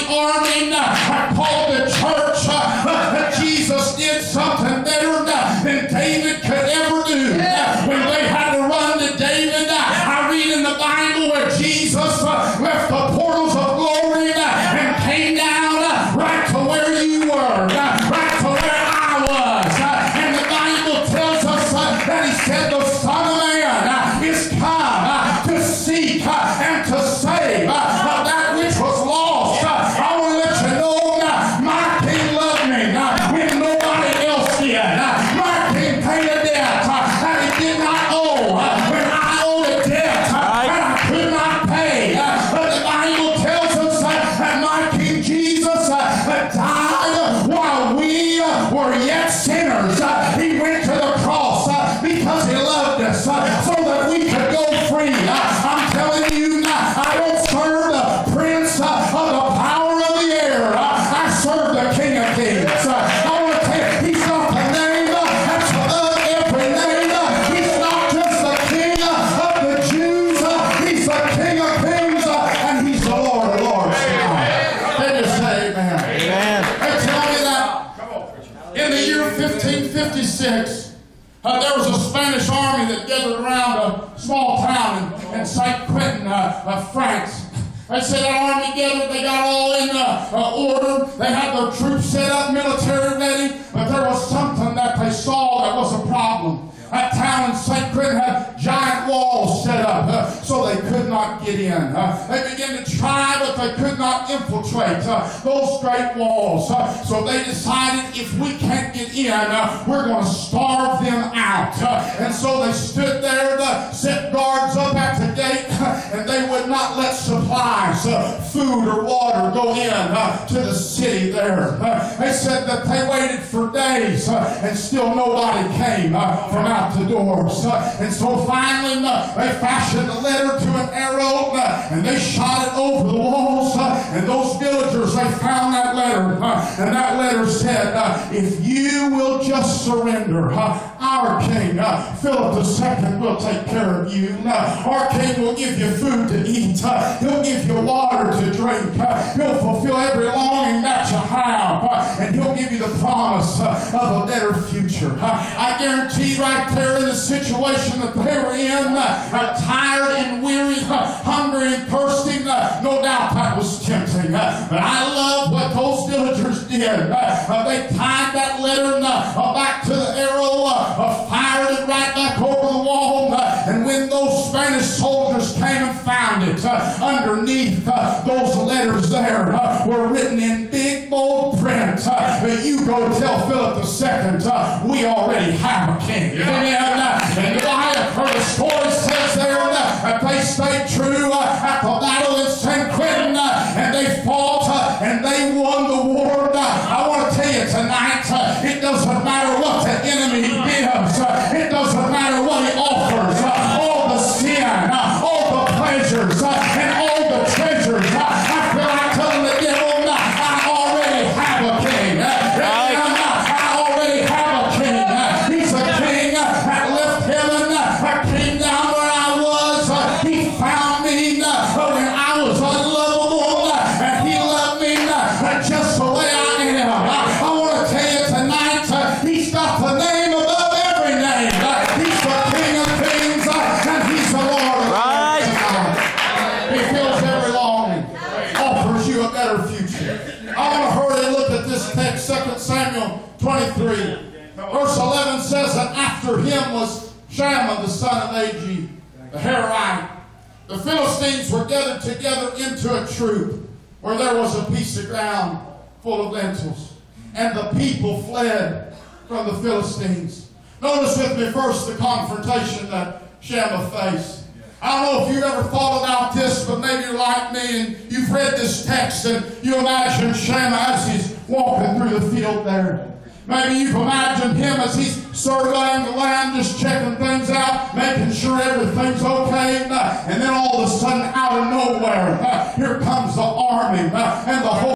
mighty army called the church. Jesus did something better than David could ever do. When they had to run to David, I read in the Bible where Jesus left the portals of glory and came down right to where you were, right to where I was. And the Bible tells us that he said the Son of Man is come to seek and to save that which was lost. I want to let you know my King loved me when nobody else did. My King paid a debt that he did not owe when I owed a debt that I could not pay. But the Bible tells us that my King Jesus died while we were yet sinners. He went to the cross because he loved us so that we could go free. I'm telling you, I don't serve the prince of the power of the air. I serve the King of Kings. I want to tell you, he's not the name that's above every name. He's not just the King of the Jews. He's the King of Kings, and he's the Lord of Lords. They just say amen. Amen. They tell me that in the year 1556, there was a Spanish army that gathered around a small town in St. Quentin, France. They said that army gathered, they got all in order. They had their troops set up, military ready, but there was something that they saw that was a problem. That town in St. Quentin had giant walls set up so they could not get in. They began to try, but they could not infiltrate those great walls. So they decided, if we can't get in, we're going to starve them out. And so they stood there, set guards up at the gate, and they would not let supplies, food or water, go in to the city there. They said that they waited for days and still nobody came from out the doors. And so finally they fashioned a letter to an arrow and they shot it over the walls, and those villagers, they found that letter, and that letter said, if you will just surrender, our king, Philip II, will take care of you. Our king will give you food to eat. He'll give you water to drink. He'll fulfill every longing that you have, and he'll give you the promise of a better future. I guarantee right there in the situation that they were in, tired and weary, hungry and thirsty, no doubt that was tempting. But I love what those villagers did. They tied that letter back to the arrow, fired it right back over the wall, and when those Spanish soldiers came and found it, underneath those letters there were written in big bold print, you go tell Philip II, we already have a king. Amen. And the story says there that they stayed true at the battle in St. Quentin, and they fought and they won the war. I want to tell you tonight, it doesn't matter what the enemy gives. It doesn't matter what he offers. All the sin, all the pleasures, and all the treasures. I feel like telling the devil, I already have a king. I already have a king. He's a king that left heaven, came down where I was. He found me when I was unlovable, and he loved me just the way I am. I want to tell you tonight, he's got the name above every name. He's the King of Kings, and he's the Lord of Lords. He fills every longing, offers you a better future. I want to hurry and look at this text, 2 Samuel 23. Verse 11 says that after him was Shammah the son of Agi, the Hararite. The Philistines were gathered together into a troop where there was a piece of ground full of lentils, and the people fled from the Philistines. Notice with me first the confrontation that Shammah faced. I don't know if you've ever thought about this, but maybe you're like me and you've read this text and you imagine Shammah as he's walking through the field there. Maybe you've imagined him as he's surveying the land, just checking things out, making sure everything's okay. And then all of a sudden, out of nowhere, here comes the army and the whole